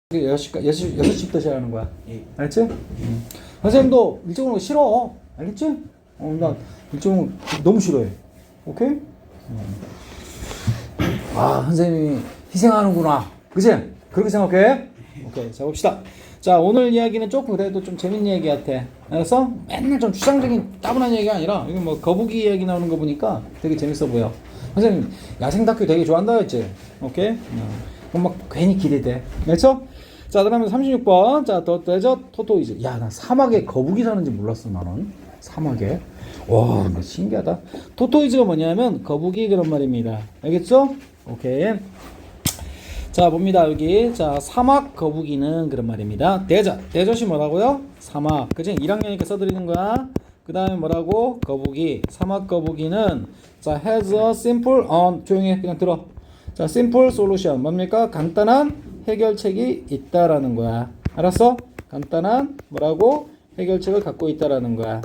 6시부터 시작하는 거야. 알겠지? 선생님도 일찍 오는 거 싫어. 알겠지? 나 일찍 오는 거 너무 싫어해. 오케이? 선생님이 희생하는구나. 그치? 그렇게 생각해? 오케이. 자, 봅시다. 자, 오늘 이야기는 조금 그래도 좀 재밌는 얘기 같아. 알았어? 맨날 좀 추상적인 따분한 얘기가 아니라, 이거 뭐 거북이 이야기 나오는 거 보니까 되게 재밌어 보여. 선생님, 야생 다큐 되게 좋아한다 했지? 오케이? 그럼 막 괜히 기대돼. 알겠죠? 자, 그러면 36번. 자, 더 데저트 토토이즈. 야, 나 사막에 거북이 사는지 몰랐어, 나는. 사막에. 와, 신기하다. 토토이즈가 뭐냐면 거북이 그런 말입니다. 알겠죠? 오케이. 자, 봅니다. 여기. 자, 사막 거북이는 그런 말입니다. 데저트이 뭐라고요? 사막. 그치? 1학년이니까 써드리는 거야. 그 다음에 뭐라고? 거북이. 사막 거북이는 자, has a simple, 조용히 해. 그냥 들어. 자, simple solution. 뭡니까? 간단한 해결책이 있다라는 거야. 알았어? 간단한 뭐라고? 해결책을 갖고 있다라는 거야.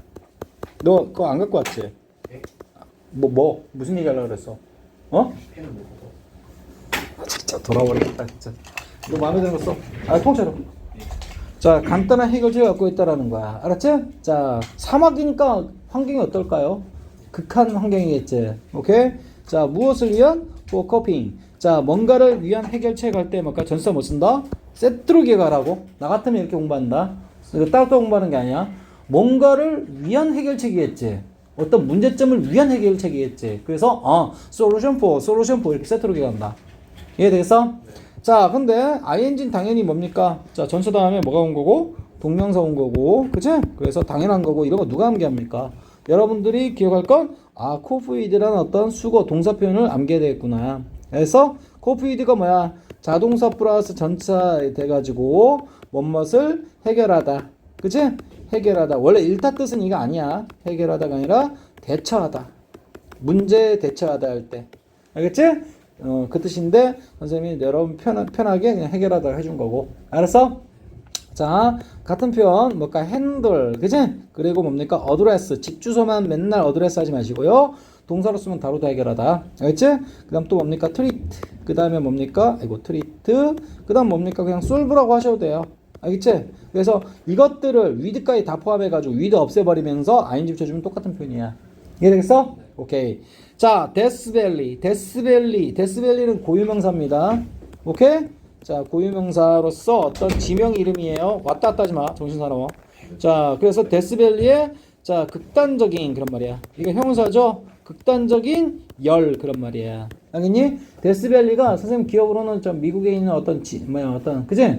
너 그거 안 갖고 왔지? 네? 무슨 얘기 하려고 그랬어? 어? 펜을 못 갖고. 진짜 돌아버리겠다 진짜. 너 마음에 드는 거 써. 통째로. 자, 간단한 해결책을 갖고 있다라는 거야. 알았지? 자, 사막이니까 환경이 어떨까요? 극한 환경이겠지. 오케이? 자, 무엇을 위한? for coping. 자, 뭔가를 위한 해결책 할 때 뭔가 전치사 뭐 쓴다? 세트로 기억하라고. 나 같으면 이렇게 공부한다. 이거 따로 공부하는 게 아니야. 뭔가를 위한 해결책이겠지. 어떤 문제점을 위한 해결책이겠지. 그래서 solution for 이렇게 세트로 기억한다. 이해되겠어? 네. 자, 근데 ing는 당연히 뭡니까? 자, 전치사 다음에 뭐가 온 거고? 동명사 온 거고. 그치? 그래서 당연한 거고. 이런 거 누가 암기합니까? 여러분들이 기억할 건 코프이드라는 어떤 수거 동사 표현을 암기해야 되겠구나. 그래서 코프이드가 뭐야? 자동사 플러스 전치사 돼가지고 뭐뭇을 해결하다. 그치? 해결하다. 원래 일타 뜻은 이거 아니야. 해결하다가 아니라 대처하다. 문제 대처하다 할 때. 알겠지? 그 뜻인데 선생님이 여러분 편하게 그냥 해결하다 해준 거고. 알았어? 자, 같은 표현 뭘까? 핸들, 그치? 그리고 뭡니까? 어드레스, 집 주소만 맨날 어드레스 하지 마시고요. 동사로 쓰면 다루다 해결하다. 알겠지? 그 다음 또 뭡니까? 트리트. 그 다음에 뭡니까? 트리트. 그 다음 뭡니까? 그냥 솔브라고 하셔도 돼요. 알겠지? 그래서 이것들을 with까지 다 포함해가지고 with 없애버리면서 ing 붙여주면 똑같은 표현이야. 이해되겠어? 오케이. 자, 데스밸리는 고유명사입니다. 오케이? 자, 고유명사로서 어떤 지명 이름이에요. 왔다 갔다 하지 마. 정신사나워. 자, 그래서 데스밸리의 자, 극단적인 그런 말이야. 이거 형용사죠? 극단적인 열 그런 말이야. 알겠니? 데스밸리가 선생님 기억으로는 좀 미국에 있는 어떤 그지?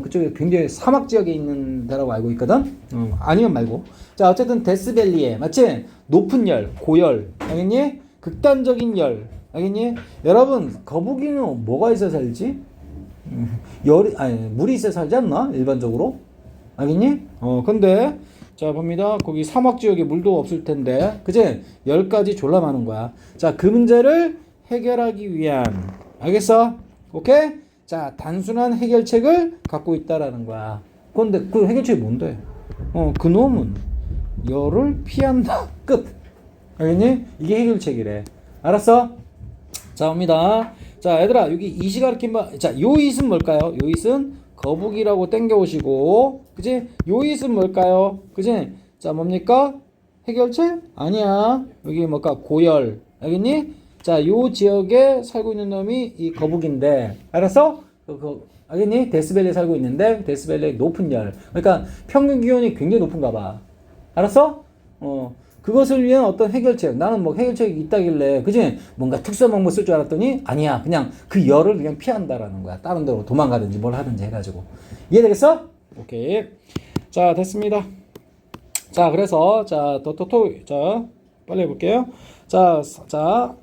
그쪽에 굉장히 사막 지역에 있는 데라고 알고 있거든? 아니면 말고. 자, 어쨌든 데스밸리에, 맞지? 높은 열, 고열. 알겠니? 극단적인 열. 알겠니? 여러분, 거북이는 뭐가 있어야 살지? 물이 있어야 살지 않나? 일반적으로? 알겠니? 근데, 자, 봅니다. 거기 사막 지역에 물도 없을 텐데, 그지? 열까지 졸라 많은 거야. 자, 그 문제를 해결하기 위한, 알겠어? 오케이? 자, 단순한 해결책을 갖고 있다라는 거야. 근데 그 해결책이 뭔데? 그놈은 열을 피한다. 끝. 알겠니? 이게 해결책이래. 알았어? 자, 옵니다. 자, 얘들아, 여기 이시 가르친 바, 자, 요 it은 뭘까요? 요 it은 거북이라고 땡겨오시고, 그지? 요 it은 뭘까요? 그지? 자, 뭡니까? 해결책? 아니야. 여기 뭘까? 고열. 알겠니? 자, 요 지역에 살고 있는 놈이 이 거북인데, 알았어? 알겠니? 데스밸리에 살고 있는데, 데스밸리의 높은 열. 그러니까 평균 기온이 굉장히 높은가 봐. 알았어? 그것을 위한 어떤 해결책. 나는 뭐 해결책이 있다길래, 그지? 뭔가 특수한 방법 쓸 줄 알았더니, 아니야. 그냥 그 열을 그냥 피한다라는 거야. 다른 데로 도망가든지 뭘 하든지 해가지고. 이해되겠어? 오케이. 자, 됐습니다. 자, 그래서, 자, 자, 빨리 해볼게요. 자,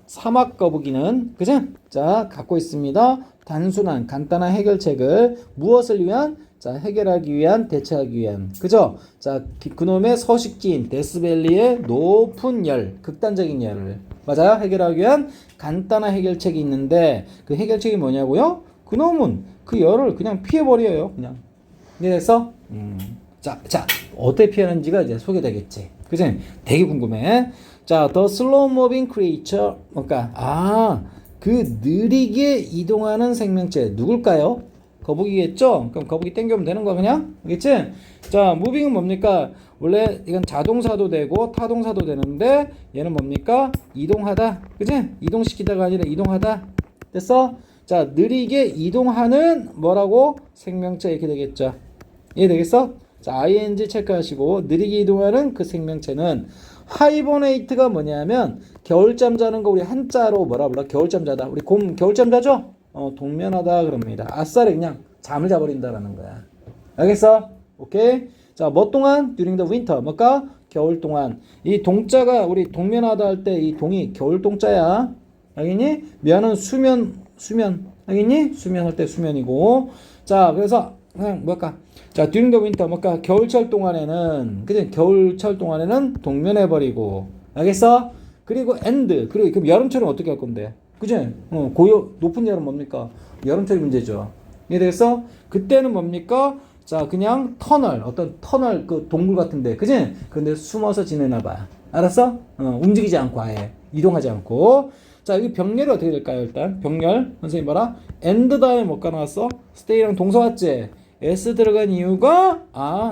사막 거북이는, 그지? 자, 갖고 있습니다. 단순한, 간단한 해결책을 무엇을 위한? 자, 해결하기 위한, 대처하기 위한. 그죠? 자, 그놈의 서식지인 데스밸리의 높은 열, 극단적인 열을. 맞아요? 해결하기 위한 간단한 해결책이 있는데, 그 해결책이 뭐냐고요? 그놈은 그 열을 그냥 피해버려요. 그냥. 이해됐어? 자, 어떻게 피하는지가 이제 소개되겠지. 그치? 되게 궁금해. 자, the slow moving creature. 그러니까, 그 느리게 이동하는 생명체. 누굴까요? 거북이겠죠? 그럼 거북이 땡겨오면 되는 거야 그냥? 알겠지? 자, 무빙은 뭡니까? 원래 이건 자동사도 되고 타동사도 되는데 얘는 뭡니까? 이동하다. 그치? 이동시키다가 아니라 이동하다. 됐어? 자, 느리게 이동하는 뭐라고? 생명체 이렇게 되겠죠. 이해되겠어? 자, ing 체크하시고 느리게 이동하는 그 생명체는 하이버네이트가 뭐냐면 겨울잠 자는 거 우리 한자로 뭐라 불러? 겨울잠 자다. 우리 곰 겨울잠 자죠? 동면하다 그럽니다. 아싸리 그냥 잠을 자버린다라는 거야. 알겠어? 오케이? 자, 뭐 동안? during the winter. 뭘까? 겨울 동안. 이 동자가 우리 동면하다 할 때 이 동이 겨울 동자야. 알겠니? 면은 수면. 알겠니? 수면할 때 수면이고. 자, 그래서 그냥 뭘까? 자, during the winter. 뭘까? 겨울철 동안에는, 그지? 겨울철 동안에는 동면해버리고. 알겠어? 그리고 and. 그리고 그럼 여름철은 어떻게 할 건데? 그지? 높은 여름 뭡니까? 여름철이 문제죠. 이해되겠어? 그때는 뭡니까? 자, 그냥 어떤 터널, 그 동굴 같은데, 그지? 근데 숨어서 지내나 봐. 알았어? 움직이지 않고 아예. 이동하지 않고. 자, 여기 병렬이 어떻게 될까요, 일단? 병렬. 선생님 봐라. and 다음에 뭐가 나왔어? stay랑 동사 왔지? s 들어간 이유가,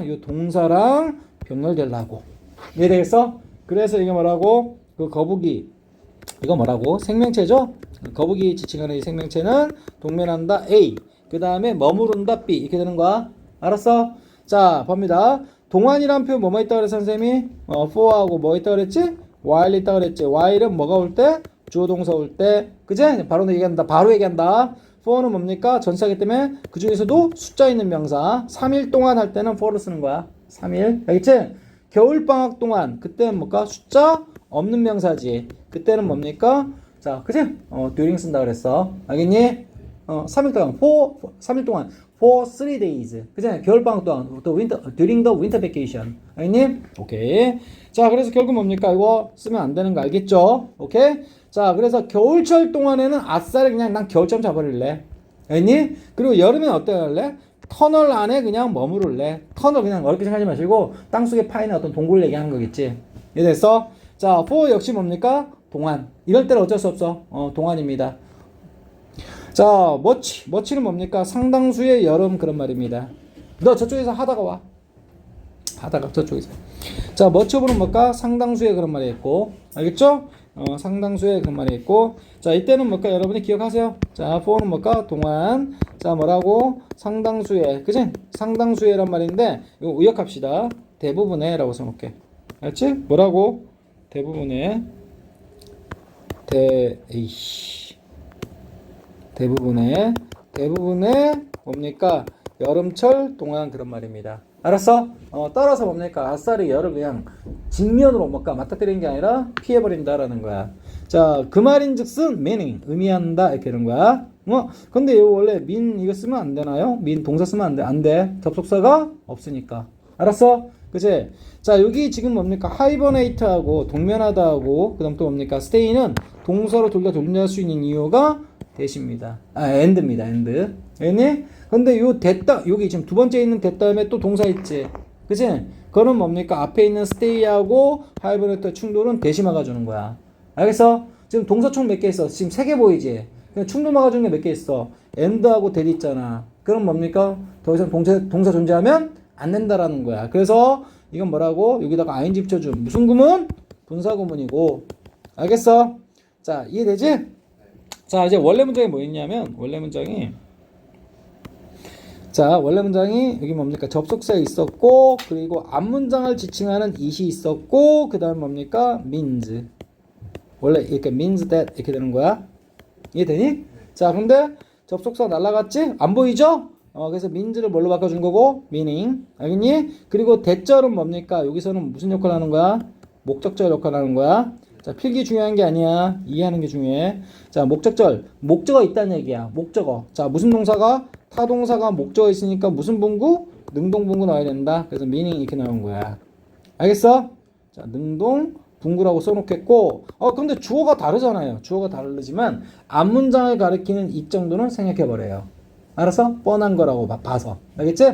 요 동사랑 병렬되려고. 이해되겠어? 그래서 이게 뭐라고? 그 거북이. 이거 뭐라고? 생명체죠? 거북이 지칭하는 이 생명체는 동면한다 A, 그 다음에 머무른다 B 이렇게 되는 거야. 알았어? 자, 봅니다. 동안이란 표현 뭐뭐 있다 그랬어 선생님이? for하고 뭐 있다 그랬지? while 있다 그랬지. while은 뭐가 올 때? 주어 동사 올 때. 그지? 바로 얘기한다. for는 뭡니까? 전치사기 때문에 그 중에서도 숫자 있는 명사. 3일 동안 할 때는 for를 쓰는 거야. 3일. 알겠지? 겨울방학 동안 그때는 뭘까? 숫자 없는 명사지. 그때는 뭡니까? 자, 그치? during 쓴다 그랬어. 알겠니? 3일 동안, 3일 동안, for 3 days. 그잖아. 겨울방학 동안, during the winter vacation. 알겠니? 오케이. 자, 그래서 결국 뭡니까? 이거 쓰면 안 되는 거 알겠죠? 오케이? 자, 그래서 겨울철 동안에는 아싸리 그냥 난 겨울잠 자버릴래. 알겠니? 그리고 여름엔 어때 할래? 터널 안에 그냥 머무를래. 터널 그냥 어렵게 생각하지 마시고, 땅속에 파이는 어떤 동굴 얘기하는 거겠지. 이해됐어? 자, for 역시 뭡니까? 동안. 이럴 때는 어쩔 수 없어. 동안입니다. 자, 머치는 뭡니까? 상당수의 여름 그런 말입니다. 너 저쪽에서 하다가 와. 하다가 저쪽에서. 자, 머치오브는 뭘까? 상당수의 그런 말이 있고. 알겠죠? 상당수의 그런 말이 있고. 자, 이때는 뭘까? 여러분이 기억하세요. 자, for는 뭘까? 동안. 자, 뭐라고? 상당수의. 그치? 상당수의란 말인데, 이거 의역합시다. 대부분의 라고 써놓을게. 알지? 뭐라고? 대부분의 뭡니까? 여름철 동안 그런 말입니다. 알았어? 따라서 뭡니까? 아싸리 열을 그냥 직면으로 뭔가 맞닥뜨리는 게 아니라 피해버린다라는 거야. 자, 그 말인즉슨 meaning 의미한다 이렇게 되는 거야. 근데 이거 원래 이거 쓰면 안 되나요? 동사 쓰면 안 돼. 접속사가 없으니까. 알았어? 그치? 자, 여기 지금 뭡니까? 하이버네이트하고 동면하다하고 그다음 또 뭡니까? stay는 동사로 돌려할 수 있는 이유가 대시입니다. end입니다. end. 알겠니? 근데 요 됐다 여기 지금 두 번째 있는 됐다음에 또 동사 있지. 그치? 그거는 뭡니까? 앞에 있는 stay하고 하이버네이트 충돌은 대시 막아주는 거야. 알겠어? 지금 동사 총 몇 개 있어? 지금 3개 보이지? 그냥 충돌 막아주는 게 몇 개 있어? end하고 that 있잖아. 그럼 뭡니까? 더 이상 동사 존재하면 안 된다라는 거야. 그래서 이건 뭐라고? 여기다가 ing 붙여줌. 무슨 구문? 분사 구문이고. 알겠어? 자, 이해되지? 자, 이제 원래 문장이 뭐 있냐면 원래 문장이 여기 뭡니까? 접속사 있었고, 그리고 앞문장을 지칭하는 it이 있었고, 그 다음 뭡니까? means. 원래 이렇게 means that 이렇게 되는 거야. 이해되니? 자, 근데 접속사 날라갔지? 안 보이죠? 그래서 means를 뭘로 바꿔준 거고? meaning. 알겠니? 그리고 대절은 뭡니까? 여기서는 무슨 역할을 하는 거야? 목적절 역할을 하는 거야. 자, 필기 중요한 게 아니야. 이해하는 게 중요해. 자, 목적어 있다는 얘기야. 목적어. 자, 무슨 동사가? 타동사가 목적어 있으니까 무슨 분구? 능동분구 나와야 된다. 그래서 meaning 이렇게 나온 거야. 알겠어? 자, 능동 분구라고 써놓겠고, 근데 주어가 다르잖아요. 주어가 다르지만 앞문장을 가리키는 이 정도는 생략해버려요. 알았어? 뻔한 거라고 봐서. 알겠지?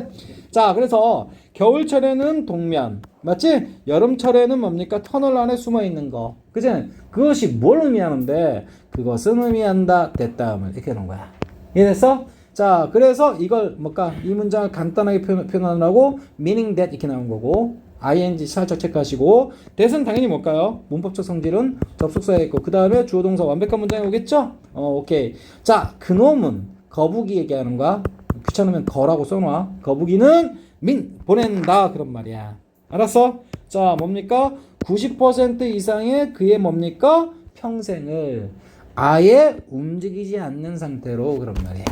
자, 그래서 겨울철에는 동면, 맞지? 여름철에는 뭡니까? 터널 안에 숨어 있는 거. 그치? 그것이 뭘 의미하는데? 그것은 의미한다. 됐다음을 이렇게 하는 거야. 이해됐어? 자, 그래서 이걸 뭘까? 이 문장을 간단하게 표현하느라고 meaning that 이렇게 나온 거고 ing 살짝 체크하시고 that은 당연히 뭘까요? 문법적 성질은 접속사에 있고 그 다음에 주어 동사 완벽한 문장이 오겠죠? 오케이. 자, 그놈은 거북이 얘기하는 거야. 귀찮으면 거라고 써놔. 거북이는 보낸다 그런 말이야. 알았어? 자, 뭡니까? 90% 이상의 그의 뭡니까? 평생을 아예 움직이지 않는 상태로 그런 말이야.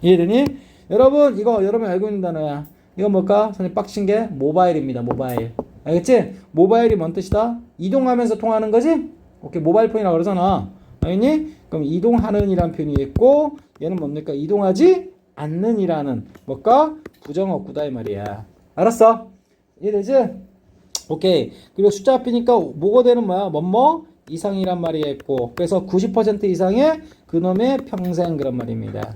이해되니? 여러분 이거 여러분이 알고 있는 단어야. 이거 뭘까? 선생님 빡친 게 모바일입니다. 모바일. 알겠지? 모바일이 뭔 뜻이다? 이동하면서 통하는 거지? 오케이. 모바일 폰이라고 그러잖아. 알겠니? 그럼 이동하는 이란 표현이 있고 얘는 뭡니까? 이동하지 않는 이라는 뭘까? 부정어구다 이 말이야. 알았어? 이해되지? 오케이. 그리고 숫자 앞이니까 뭐가 되는 뭐야? 뭐뭐 이상이란 말이 있고 그래서 90% 이상의 그놈의 평생 그런 말입니다.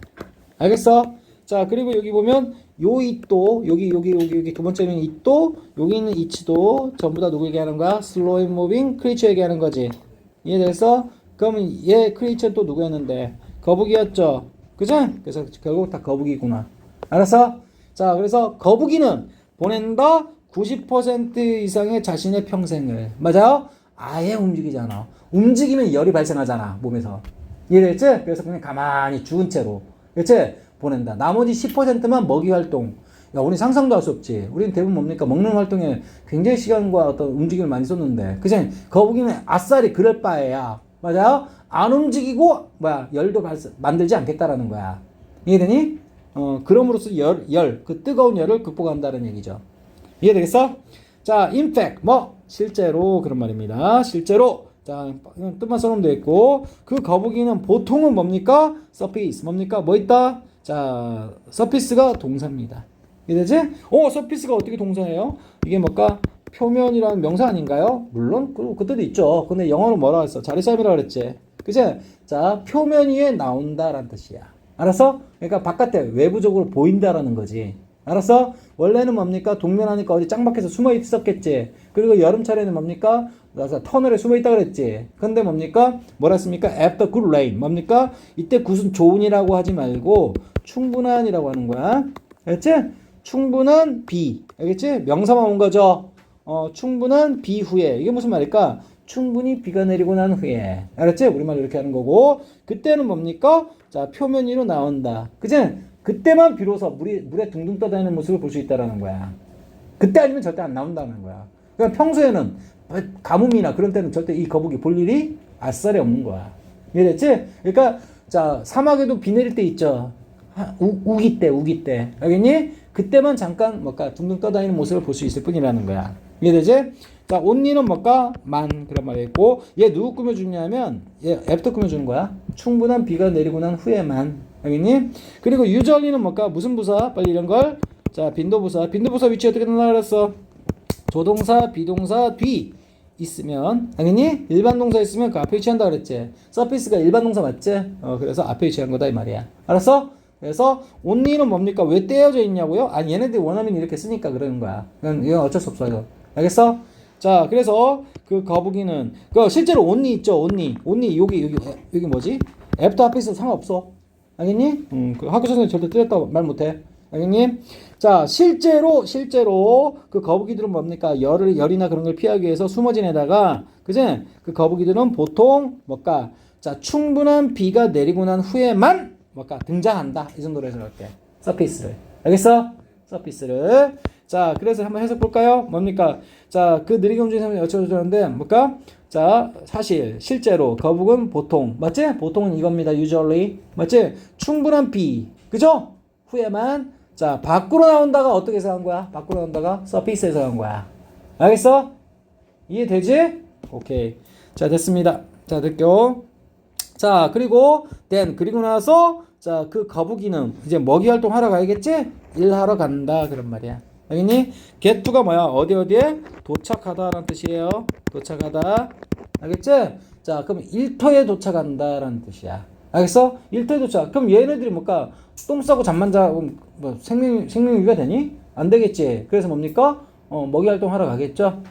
알겠어? 자, 그리고 여기 보면 요 이또 여기 두 번째는 이또 여기 있는 이치도 전부 다 누구 얘기하는 거야? slow moving creature 얘기하는 거지. 이해돼서? 그러면 얘 creature는 또 누구였는데? 거북이였죠. 그죠? 그래서 결국 다 거북이구나. 알았어? 자, 그래서 거북이는 보낸다 90% 이상의 자신의 평생을. 맞아요? 아예 움직이지 않아. 움직이면 열이 발생하잖아, 몸에서. 이해됐지? 그래서 그냥 가만히 죽은 채로. 그치? 보낸다. 나머지 10%만 먹이 활동. 야, 우리 상상도 할 수 없지. 우리는 대부분 뭡니까? 먹는 활동에 굉장히 시간과 어떤 움직임을 많이 썼는데. 그치? 거북이는 아싸리 그럴 바에야. 맞아요? 안 움직이고, 열도 만들지 않겠다라는 거야. 이해되니? 그럼으로써 그 뜨거운 열을 극복한다는 얘기죠. 이해되겠어? 자, in fact, 실제로 그런 말입니다. 실제로. 자, 뜻만 써놓으면 되겠고, 그 거북이는 보통은 뭡니까? surface. 뭡니까? 뭐 있다? 자, surface가 동사입니다. 이해되지? surface가 어떻게 동사예요? 이게 뭘까? 표면이라는 명사 아닌가요? 물론, 그 뜻도 있죠. 근데 영어로 뭐라 했어? 자리싸움이라고 그랬지. 그치? 자, 표면 위에 나온다라는 뜻이야. 알았어? 그러니까 바깥에 외부적으로 보인다라는 거지. 알았어? 원래는 뭡니까? 동면하니까 어디 짱박해서 숨어 있었겠지. 그리고 여름철에는 뭡니까? 그래서 터널에 숨어 있다 그랬지. 근데 뭡니까? 뭐라 했습니까? After good rain. 뭡니까? 이때 굿은 좋은이라고 하지 말고 충분한이라고 하는 거야. 알겠지? 충분한 비. 알겠지? 명사만 온 거죠. 충분한 비 후에. 이게 무슨 말일까? 충분히 비가 내리고 난 후에. 알았지? 우리말로 이렇게 하는 거고. 그때는 뭡니까? 자, 표면 위로 나온다. 그치? 그때만 비로소 물에 둥둥 떠다니는 모습을 볼 수 있다라는 거야. 그때 아니면 절대 안 나온다는 거야. 그러니까 평소에는 가뭄이나 그런 때는 절대 이 거북이 볼 일이 아싸리 없는 거야. 이해됐지? 그러니까 자, 사막에도 비 내릴 때 있죠. 우기 때. 알겠니? 그때만 잠깐 뭘까 둥둥 떠다니는 모습을 볼 수 있을 뿐이라는 거야. 이해되지? 자, 온니는 뭘까? 만 그런 말이 있고 얘 누구 꾸며주냐면 얘 애프터 꾸며주는 거야. 충분한 비가 내리고 난 후에만. 알겠니? 그리고 usually는 뭘까? 무슨 부사? 빨리 이런 걸. 자, 빈도부사 위치 어떻게 된다 그랬어? 조동사, 비동사, 뒤 있으면 알겠니? 일반 동사 있으면 그 앞에 위치한다 그랬지. surface가 일반 동사 맞지? 그래서 앞에 위치한 거다 이 말이야. 알았어? 그래서 only는 뭡니까? 왜 떼어져 있냐고요? 아니 얘네들이 원하면 이렇게 쓰니까 그러는 거야. 이건 어쩔 수 없어요. 알겠어? 자, 그래서 그 거북이는 실제로 only 있죠. only 여기 뭐지? 애프터 앞에 있어도 상관없어. 알겠니? 그 학교 선생님 절대 틀렸다고 말 못해. 알겠니? 자, 실제로 그 거북이들은 뭡니까? 열이나 그런 걸 피하기 위해서 숨어 지내다가, 그제? 그 거북이들은 보통 뭘까? 자, 충분한 비가 내리고 난 후에만 뭘까? 등장한다. 이 정도로 해서 그럴게. 서피스를. 알겠어? 서피스를. 자, 그래서 한번 해석 볼까요? 뭡니까? 자, 그 느리게 움직이는 사람이 여쭤줬는데, 뭘까? 자, 실제로 거북은 보통, 맞지? 보통은 이겁니다. usually. 맞지? 충분한 비. 그죠? 후에만. 자, 밖으로 나온다가 어떻게 해석한 거야? 밖으로 나온다가 surface에서 해석한 거야. 알겠어? 이해되지? 오케이. 자, 됐습니다. 자, 됐죠? 자, 그리고 그리고 나서 자, 그 거북이는 이제 먹이 활동 하러 가야겠지? 일하러 간다 그런 말이야. 알겠니? get to가 뭐야? 어디에? 도착하다라는 뜻이에요. 도착하다. 알겠지? 자, 그럼 일터에 도착한다라는 뜻이야. 알겠어? 일터에 도착. 그럼 얘네들이 뭘까? 똥 싸고 잠만 자고 뭐 생명유지가 되니? 안 되겠지. 그래서 뭡니까? 먹이 활동하러 가겠죠?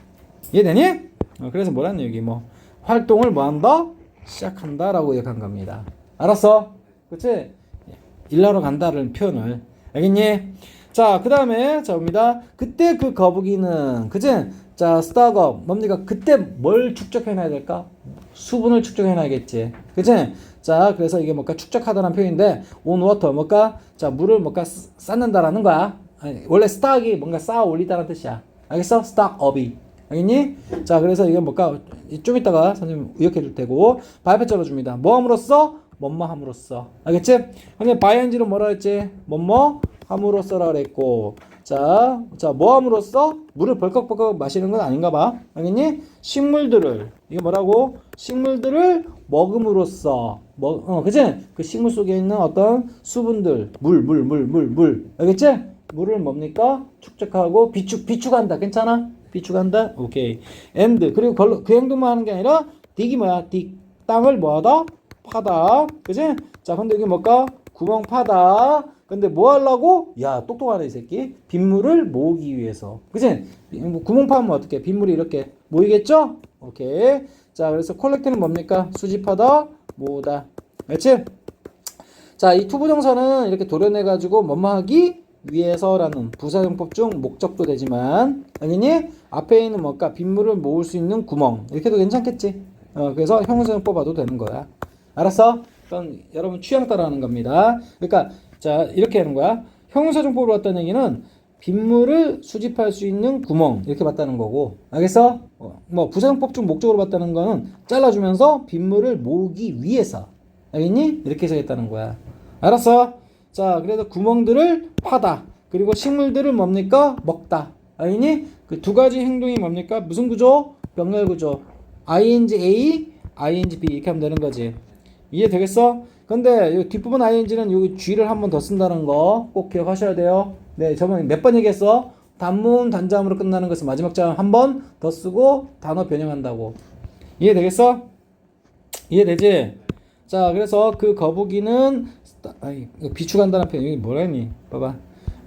이해되니? 그래서 뭐라는 얘기 활동을 뭐 한다? 시작한다라고 얘기한 겁니다. 알았어? 그치? 일하러 간다는 표현을. 알겠니? 자, 그 다음에 자 봅니다. 그때 그 거북이는 그지? 자, 스타업 뭡니까? 그때 뭘 축적해놔야 될까? 수분을 축적해놔야겠지. 그지? 자, 그래서 이게 뭘까? 축적하다는 표현인데 on water 뭘까? 자, 물을 뭘까? 쌓는다라는 거야. 아니, 원래 스탁이 뭔가 쌓아 올리다는 뜻이야. 알겠어? 스탁업이. 알겠니? 자, 그래서 이게 뭘까? 좀 이따가 선생님 의역해 줄 테고 발표 쩔어줍니다. 뭐 함으로써? 뭐뭐 함으로써. 알겠지? 근데 바이엔지는 뭐라 했지? 뭐뭐 함으로써라 그랬고 자, 뭐 함으로써? 물을 벌컥벌컥 마시는 건 아닌가 봐. 알겠니? 식물들을 이게 뭐라고? 식물들을 먹음으로써 그치? 그 식물 속에 있는 어떤 수분들 물 알겠지? 물을 뭡니까? 축적하고 비축한다. 괜찮아? 비축한다? 오케이. and 그리고 그 행동만 하는 게 아니라 dig이 뭐야? dig 땅을 뭐하다? 파다. 그치? 자, 근데 이게 뭘까? 구멍 파다. 근데 뭐 하려고? 야, 똑똑하네 이 새끼. 빗물을 모으기 위해서. 그치? 구멍 파면 어떻게? 빗물이 이렇게 모이겠죠? 오케이. 자, 그래서 콜렉트는 뭡니까? 수집하다, 모으다. 그치? 자, 이 투부정사는 이렇게 도려내가지고 뭐뭐 하기 위해서라는 부사용법 중 목적도 되지만, 아니니? 앞에 있는 뭘까? 빗물을 모을 수 있는 구멍. 이렇게 해도 괜찮겠지? 그래서 형용사용 뽑아도 되는 거야. 알았어? 그럼 여러분 취향 따라하는 겁니다. 그러니까 자, 이렇게 하는 거야. 형용사정법으로 봤다는 얘기는 빗물을 수집할 수 있는 구멍 이렇게 봤다는 거고, 알겠어? 뭐 부사용법 중 목적으로 봤다는 거는 잘라주면서 빗물을 모으기 위해서, 알겠니? 이렇게 해석했다는 거야. 알았어? 자, 그래서 구멍들을 파다, 그리고 식물들을 뭡니까? 먹다. 알겠니? 그 두 가지 행동이 뭡니까? 무슨 구조? 병렬 구조. ing A, ing B 이렇게 하면 되는 거지. 이해되겠어? 근데 이 뒷부분 ing는 여기 g를 한 번 더 쓴다는 거 꼭 기억하셔야 돼요. 네, 저번에 몇 번 얘기했어? 단문 단자음으로 끝나는 것은 마지막 자음 한 번 더 쓰고 단어 변형한다고. 이해되겠어? 이해되지? 자, 그래서 그 거북이는 비축한다는 표현 여기 뭐라 했니? 봐봐.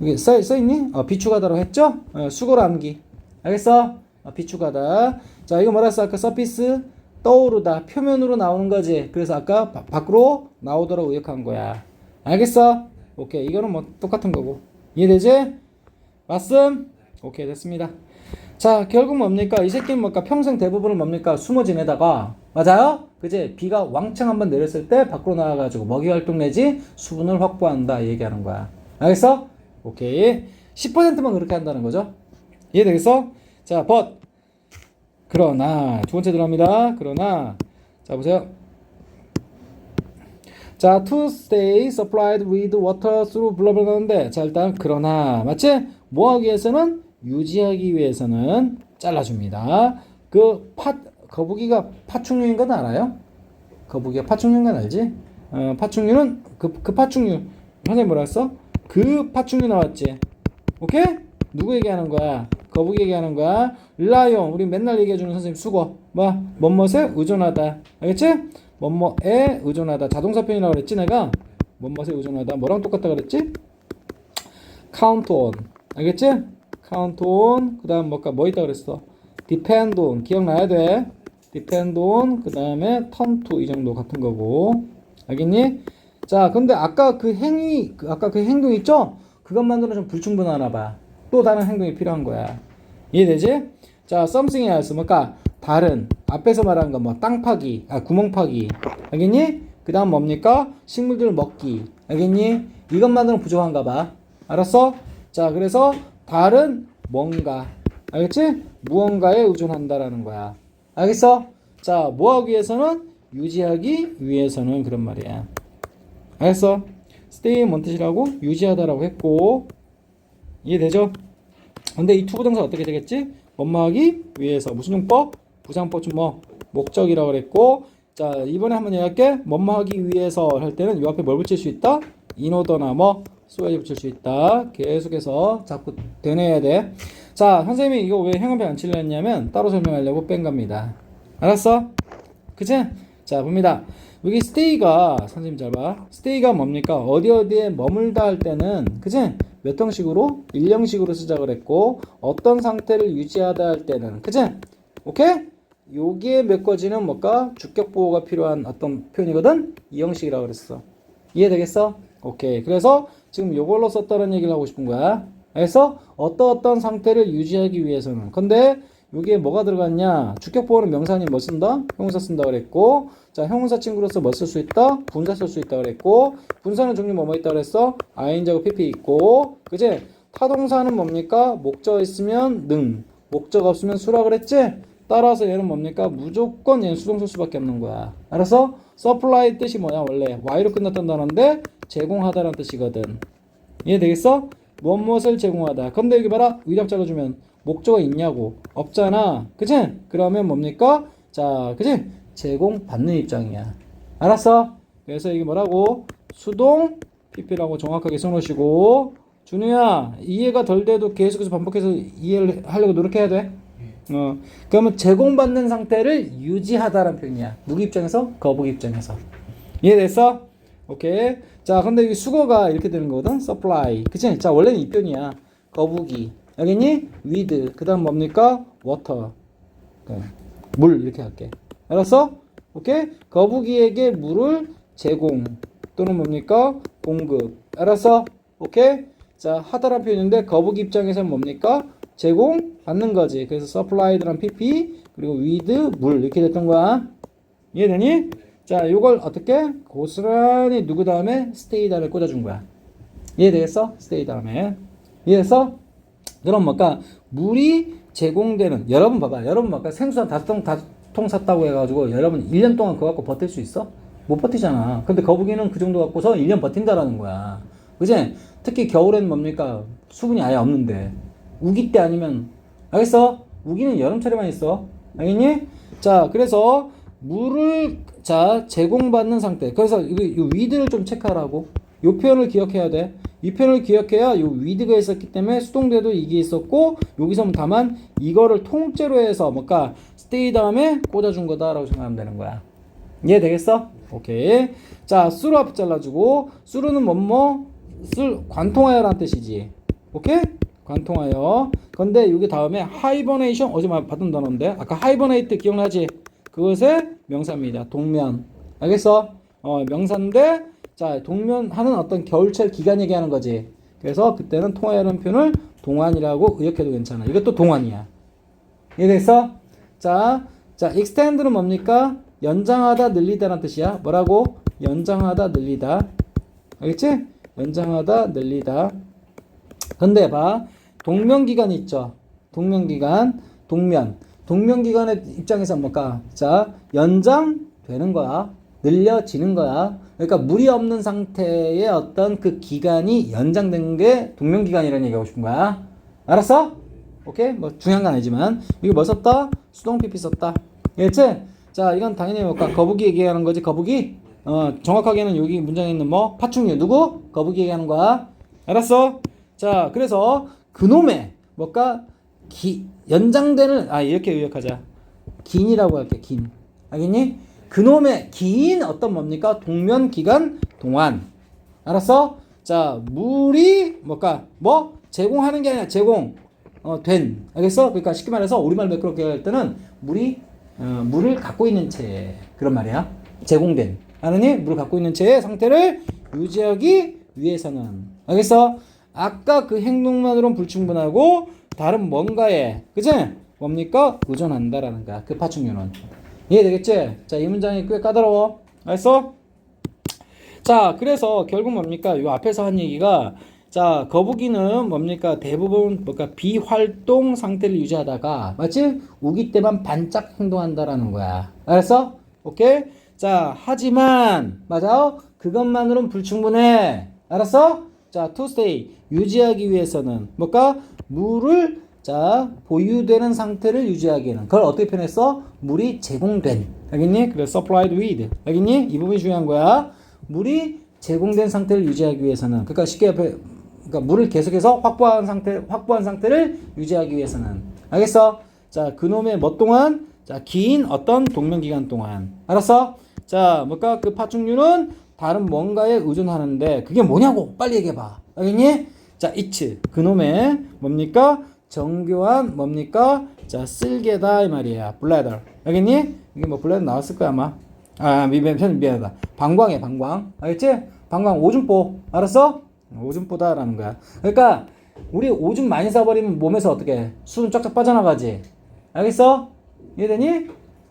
여기 써있니? 비축하다라고 했죠? 수고로 암기. 알겠어? 비축하다. 자, 이거 뭐라 했어? 아까 서피스 떠오르다, 표면으로 나오는 거지. 그래서 아까 밖으로 나오도록 의역한 거야. 알겠어? 오케이. 이거는 뭐 똑같은 거고. 이해되지? 맞음? 오케이, 됐습니다. 자, 결국 뭡니까? 이 새끼는 뭘까? 평생 대부분은 뭡니까? 숨어 지내다가, 맞아요? 그지? 비가 왕창 한번 내렸을 때 밖으로 나와가지고 먹이 활동 내지 수분을 확보한다. 이 얘기하는 거야. 알겠어? 오케이. 10%만 그렇게 한다는 거죠. 이해되겠어? 자, 그러나 두 번째 들어갑니다. 그러나 자, 보세요. 자, to stay supplied with water through 블라블라인데, 자, 일단 그러나 맞지? 뭐 하기 위해서는? 유지하기 위해서는 잘라줍니다. 거북이가 파충류인 건 알아요? 거북이가 파충류인 건 알지? 파충류는 그 파충류 선생님 뭐라 했어? 그 파충류 나왔지? 오케이? 누구 얘기하는 거야? 거북이 얘기하는 거야. 라이온, 우리 맨날 얘기해주는 선생님 수고. 뭐뭐에 의존하다. 알겠지? 뭐뭐에 의존하다. 자동사편이라고 그랬지 내가? 뭐뭐에 의존하다. 뭐랑 똑같다 그랬지? count on. 알겠지? count on. 그 다음 뭐 있다 그랬어? depend on. 기억나야 돼. depend on. 그 다음에 turn to. 이 정도 같은 거고. 알겠니? 자, 근데 아까 그 행동 있죠? 그것만으로는 좀 불충분하나 봐. 또 다른 행동이 필요한 거야. 이해되지? 자, something else. 뭔가 다른. 앞에서 말한 거 땅 파기, 구멍 파기. 알겠니? 그 다음 뭡니까? 식물들 먹기. 알겠니? 이것만으로는 부족한가 봐. 알았어? 자, 그래서 다른 뭔가. 알겠지? 무언가에 의존한다라는 거야. 알겠어? 자, 뭐 하기 위해서는? 유지하기 위해서는 그런 말이야. 알겠어? stay 뭔 뜻이라고? 유지하다라고 했고. 이해되죠? 근데 이 투부정사 어떻게 되겠지? 뭐뭐하기 위해서. 무슨 용법? 부사용법 중 목적이라고 그랬고. 자, 이번에 한번 얘기할게. 뭐뭐하기 위해서 할 때는 이 앞에 뭘 붙일 수 있다? 인오더나 소에지 붙일 수 있다. 계속해서 자꾸 되뇌야 돼. 자, 선생님이 이거 왜 형용법 안 칠려 했냐면 따로 설명하려고 뺀 겁니다. 알았어? 그치? 자, 봅니다. 여기 stay가, 선생님 잘 봐. stay가 뭡니까? 어디에 머물다 할 때는, 그치? 몇 형식으로? 1형식으로 시작을 했고, 어떤 상태를 유지하다 할 때는, 그치? 오케이? 여기에 메꿔지는 뭘까? 주격 보호가 필요한 어떤 표현이거든? 2형식이라고 그랬어. 이해되겠어? 오케이. 그래서 지금 요걸로 썼다는 얘기를 하고 싶은 거야. 그래서 어떤 상태를 유지하기 위해서는. 근데 여기에 뭐가 들어갔냐? 주격보호는 명사니 뭐 쓴다? 형용사 쓴다 그랬고, 자, 형용사 친구로서 뭐 쓸 수 있다? 분사 쓸 수 있다 그랬고, 분사는 종류 뭐뭐 있다 그랬어? ing하고 pp 있고, 그지? 타동사는 뭡니까? 목적 있으면 능, 목적 없으면 수라 그랬지? 따라서 얘는 뭡니까? 무조건 얘는 수동 쓸 수밖에 없는 거야. 알았어? supply 뜻이 뭐냐? 원래 y로 끝났던 단어인데 제공하다라는 뜻이거든. 이해되겠어? 무엇을 제공하다. 근데 여기 봐라. 위답자가 주면 목적어 있냐고. 없잖아. 그치? 그러면 뭡니까? 자, 그치? 제공받는 입장이야. 알았어? 그래서 이게 뭐라고? 수동 PP라고 정확하게 써놓으시고, 준우야, 이해가 덜 돼도 계속해서 반복해서 이해를 하려고 노력해야 돼. 그러면 제공받는 상태를 유지하다라는 표현이야. 누구 입장에서? 거북이 입장에서. 이해됐어? 오케이. 자, 근데 여기 수거가 이렇게 되는 거거든. supply. 그치? 자, 원래는 이 표현이야. 거북이. 알겠니? with. 그 다음 뭡니까? water. 물. 이렇게 할게. 알았어? 오케이? 거북이에게 물을 제공. 또는 뭡니까? 공급. 알았어? 오케이? 자, 하다란 표현인데 거북이 입장에서는 뭡니까? 제공 받는 거지. 그래서 supplied란 pp 그리고 with 물 이렇게 됐던 거야. 이해되니? 자, 요걸 어떻게? 고스란히 누구 다음에 stay다를 꽂아준 거야. 이해되겠어? stay 다음에. 이해됐어? 그럼 뭘까? 물이 제공되는, 여러분 봐봐. 여러분 아까 생수한 5통 샀다고 해가지고 여러분 1년 동안 그거 갖고 버틸 수 있어? 못 버티잖아. 근데 거북이는 그 정도 갖고서 1년 버틴다라는 거야. 그지? 특히 겨울에는 뭡니까? 수분이 아예 없는데. 우기 때 아니면, 알겠어? 우기는 여름철에만 있어. 알겠니? 자, 그래서 물을, 자, 제공받는 상태. 그래서 이 with를 좀 체크하라고. 요 표현을 기억해야 돼. 이 표현을 기억해야 요 with가 있었기 때문에 수동태도 이게 있었고, 여기서 다만 이거를 통째로 해서 뭔가 stay 다음에 꽂아준 거다라고 생각하면 되는 거야. 이해되겠어? 오케이. 자, 수로 앞 잘라주고, 수로는 관통하여라는 뜻이지. 오케이? 관통하여. 근데 여기 다음에 하이버네이션, 어제 받은 단어인데, 아까 하이버네이트 기억나지? 그것의 명사입니다. 동면. 알겠어? 명사인데, 자, 동면하는 어떤 겨울철 기간 얘기하는 거지. 그래서 그때는 통하여라는 표현을 동안이라고 의역해도 괜찮아. 이것도 동안이야. 이해됐어? 자, extend는 뭡니까? 연장하다, 늘리다라는 뜻이야. 뭐라고? 연장하다, 늘리다. 알겠지? 연장하다, 늘리다. 근데 봐. 동면기간이 있죠. 동면기간, 동면기간의 입장에서 뭘까? 자, 연장되는 거야. 늘려지는 거야. 그러니까 물이 없는 상태의 어떤 그 기간이 연장된 게 동면기간이라는 얘기하고 싶은 거야. 알았어? 오케이? 뭐 중요한 건 아니지만. 이거 뭐 썼다? 수동 PP 썼다. 알겠지? 자, 이건 당연히 뭘까? 거북이 얘기하는 거지, 거북이? 정확하게는 여기 문장에 있는 뭐? 파충류. 누구? 거북이 얘기하는 거야. 알았어? 자, 그래서 그놈의 뭘까? 연장되는, 이렇게 의역하자. 긴이라고 할게, 긴. 알겠니? 그놈의 긴 어떤 뭡니까? 동면기간 동안. 알았어? 자, 물이 뭘까? 뭐? 제공하는 게 아니라 된. 알겠어? 그러니까 쉽게 말해서 우리말 매끄럽게 할 때는 물을 갖고 있는 채. 그런 말이야. 제공된. 아느니? 물을 갖고 있는 채의 상태를 유지하기 위해서는. 알겠어? 아까 그 행동만으로는 불충분하고 다른 뭔가에, 그치? 뭡니까? 의존한다라는 거야. 그 파충류는. 이해되겠지? 자, 이 문장이 꽤 까다로워. 알았어? 자, 그래서 결국 뭡니까? 요 앞에서 한 얘기가, 자, 거북이는 뭡니까? 대부분 뭔가 비활동 상태를 유지하다가, 맞지? 우기 때만 반짝 행동한다라는 거야. 알았어? 오케이? 자, 하지만, 맞아? 그것만으로는 불충분해. 알았어? 자, to stay. 유지하기 위해서는, 뭘까? 물을, 자, 보유되는 상태를 유지하기에는. 그걸 어떻게 표현했어? 물이 제공된. 알겠니? 그래서 supplied with. 알겠니? 이 부분이 중요한 거야. 물이 제공된 상태를 유지하기 위해서는. 그러니까 쉽게 그러니까 물을 계속해서 확보한 상태를 유지하기 위해서는. 알겠어? 자, 그놈의 뭐 동안? 자, 긴 어떤 동면기간 동안. 알았어? 자, 뭘까? 그 파충류는 다른 뭔가에 의존하는데 그게 뭐냐고 빨리 얘기해봐. 알겠니? 자, it's 그놈의 뭡니까? 정교한 뭡니까? 자, 쓸개다 이 말이야. bladder. 알겠니? 이게 뭐 bladder 나왔을 거야 아마. 미안하다. 방광이야, 방광. 알겠지? 방광 오줌보. 알았어? 오줌보다라는 거야. 그러니까 우리 오줌 많이 싸버리면 몸에서 어떻게 수분 쫙쫙 빠져나가지. 알겠어? 이해되니?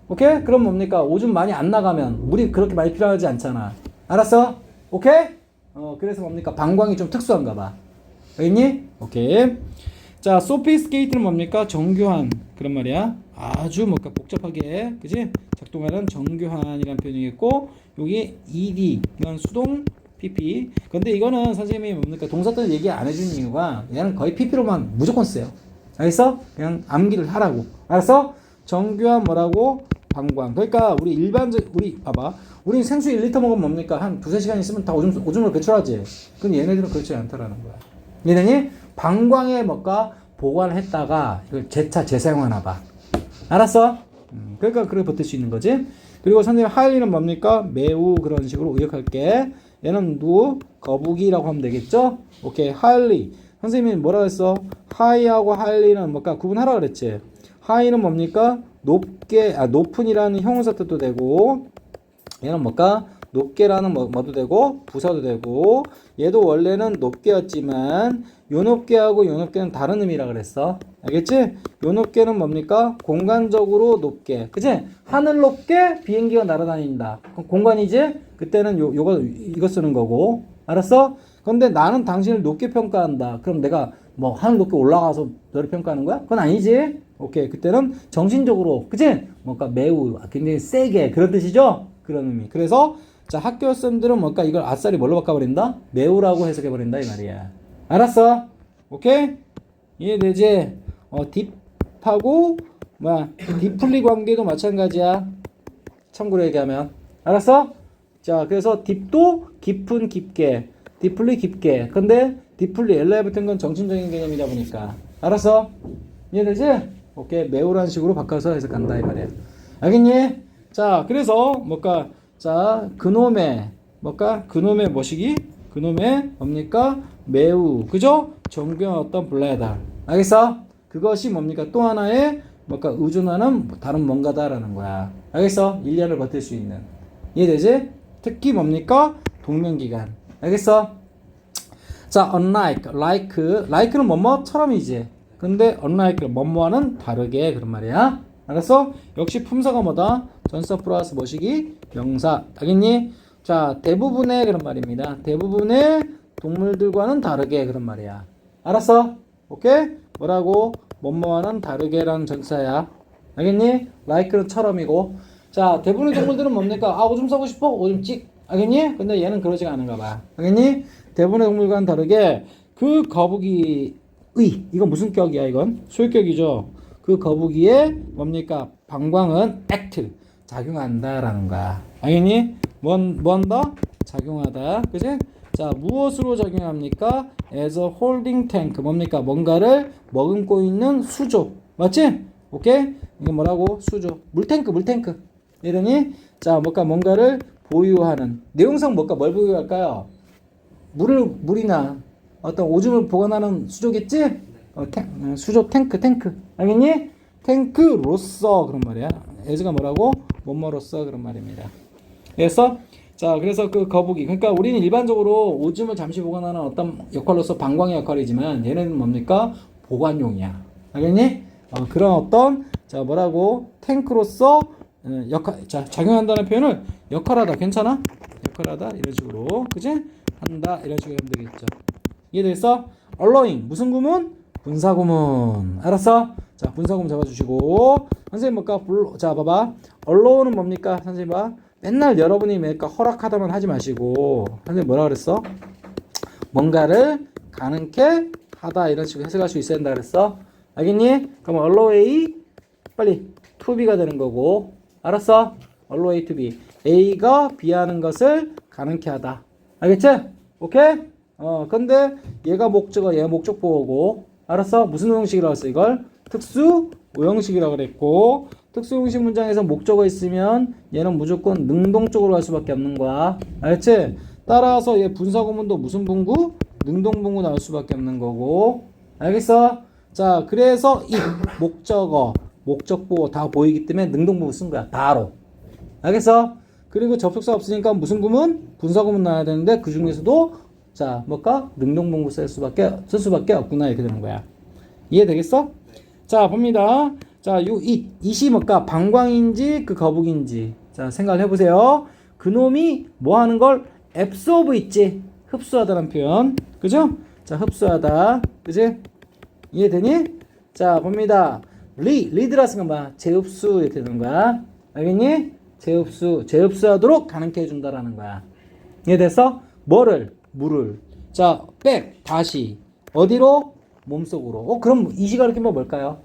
오케이? 그럼 뭡니까? 오줌 많이 안 나가면 물이 그렇게 많이 필요하지 않잖아. 알았어? 오케이? 그래서 뭡니까? 방광이 좀 특수한가 봐. 알겠니? 오케이. 자, sophisticate는 뭡니까? 정교한 그런 말이야. 아주 뭔가 복잡하게, 그지? 작동하는 정교한이라는 표현이겠고, 여기 ed 이건 수동 pp. 근데 이거는 선생님이 뭡니까? 동사들 얘기 안 해주는 이유가 얘는 거의 pp로만 무조건 써요. 알겠어? 그냥 암기를 하라고. 알았어? 정교한 뭐라고? 방광. 그러니까 우리 우리 봐봐. 우리 생수 1리터 먹으면 뭡니까? 한 두세 시간 있으면 다 오줌을 배출하지. 근데 얘네들은 그렇지 않다라는 거야. 얘네니 방광에 뭔가 보관했다가 이걸 재차 재사용하나 봐. 알았어? 그러니까 그렇게 버틸 수 있는 거지. 그리고 선생님 하일리는 뭡니까? 매우 그런 식으로 의역할게. 얘는 누구? 거북이라고 하면 되겠죠? 오케이. 하일리. 선생님이 뭐라고 했어? 하이하고 하일리는 뭔가 구분하라 그랬지. 하이는 뭡니까? 높은이라는 형용사 뜻도 되고, 얘는 뭘까? 높게라는 뭐도 되고 부사도 되고, 얘도 원래는 높게였지만 요 높게하고 요 높게는 다른 의미라 그랬어. 알겠지? 요 높게는 뭡니까? 공간적으로 높게. 그치? 하늘 높게 비행기가 날아다닌다. 그럼 공간이지? 그때는 이거 쓰는 거고. 알았어? 근데 나는 당신을 높게 평가한다. 그럼 내가 뭐 하늘 높게 올라가서 너를 평가하는 거야? 그건 아니지. 오케이. 그때는 정신적으로, 그치? 뭔가 매우 굉장히 세게 그런 뜻이죠? 그런 의미. 그래서 자, 학교 학생들은 뭔가 이걸 아싸리 뭘로 바꿔버린다? 매우라고 해석해버린다 이 말이야. 알았어? 오케이? 이해되지? 딥하고 디플리 관계도 마찬가지야. 참고로 얘기하면. 알았어? 자, 그래서 딥도 깊은 깊게, 디플리 깊게. 근데 디플리 엘라에 붙은 건 정신적인 개념이다 보니까. 알았어? 이해되지? 오케이. 매우라는 식으로 바꿔서 해석한다 이 말이야. 알겠니? 자, 그래서 뭔가 자, 그놈의 뭐시기? 그놈의 뭡니까? 매우, 그죠? 정교한 어떤 블레다. 알겠어? 그것이 뭡니까? 또 하나의 뭔가 의존하는 다른 뭔가다라는 거야. 알겠어? 1년을 버틸 수 있는. 이해되지? 특히 뭡니까? 동명기간. 알겠어? 자, unlike, like는 뭐뭐처럼이지. 근데 unlike는 뭐뭐와는 다르게 그런 말이야. 알았어? 역시 품사가 뭐다? 전사 플러스 뭐시기? 명사. 알겠니? 자, 대부분의 그런 말입니다. 대부분의 동물들과는 다르게 그런 말이야. 알았어? 오케이? 뭐라고? 뭐뭐와는 다르게라는 전사야. 알겠니? like는 처럼이고. 자, 대부분의 동물들은 뭡니까? 아, 오줌 싸고 싶어? 오줌 찍. 알겠니? 근데 얘는 그러지가 않은가 봐. 알겠니? 대부분의 동물과는 다르게 그 거북이의, 이건 무슨 격이야 이건? 소유격이죠. 그 거북이의 뭡니까? 방광은 act, 작용한다라는 거야. 알겠니? 뭐한다? 작용하다. 그치? 자, 무엇으로 작용합니까? as a holding tank. 뭡니까? 뭔가를 머금고 있는 수조. 맞지? 오케이? 이게 뭐라고? 수조. 물탱크. 이러니? 자, 뭔가를 보유하는. 내용상 뭘 보유할까요? 물이나 어떤 오줌을 보관하는 수조겠지? 수조 탱크. 알겠니? 탱크로서 그런 말이야. as가 뭐라고? 뭐뭐로서 그런 말입니다. 그래서 자, 그래서 그 거북이. 그러니까 우리는 일반적으로 오줌을 잠시 보관하는 어떤 역할로서 방광의 역할이지만 얘는 뭡니까? 보관용이야. 알겠니? 그런 어떤 자, 뭐라고? 탱크로서 자, 작용한다는 표현을 역할하다. 괜찮아? 역할하다 이런 식으로. 그지? 한다 이런 식으로 하면 되겠죠. 이해됐어? allowing 무슨 구문? 분사구문. 알았어? 자, 분사구문 잡아주시고 선생님 자, 봐봐. allow는 뭡니까? 선생님 봐. 맨날 여러분이 허락하다만 하지 마시고 선생님 뭐라 그랬어? 뭔가를 가능케 하다 이런 식으로 해석할 수 있어야 된다 그랬어? 알겠니? 그럼 allow A 빨리 to B가 되는 거고. 알았어? allow A to B. A가 B 하는 것을 가능케 하다. 알겠지? 오케이? 근데 얘가 목적어, 얘가 목적보호고. 알았어? 무슨 오형식이라고 했어 이걸? 특수 오형식이라고 그랬고, 특수 오형식 문장에서 목적어 있으면 얘는 무조건 능동적으로 할 수밖에 없는 거야. 알겠지? 따라서 얘 분사구문도 무슨 분구? 능동분구 나올 수밖에 없는 거고. 알겠어? 자, 그래서 이 목적어, 목적보호 다 보이기 때문에 능동분구 쓴 거야. 바로. 알겠어? 그리고 접속사 없으니까 무슨 구문? 분사구문 나와야 되는데 그 중에서도 자 뭘까? 능동문구 쓸 수밖에 없구나 이렇게 되는 거야. 이해되겠어? 자 봅니다. 자 요 it이 뭘까? 방광인지 그 거북인지 자 생각을 해보세요. 그놈이 뭐 하는 걸 absorb 있지? 흡수하다라는 표현. 그죠? 자 흡수하다. 그지? 이해되니? 자 봅니다. 리드라 쓴 건 뭐야? 재흡수 이렇게 되는 거야. 알겠니? 재흡수하도록 가능케 해준다라는 거야. 이해됐어? 뭐를? 물을. 자, 다시. 어디로? 몸속으로. 그럼 이 시가 이렇게 뭘까요?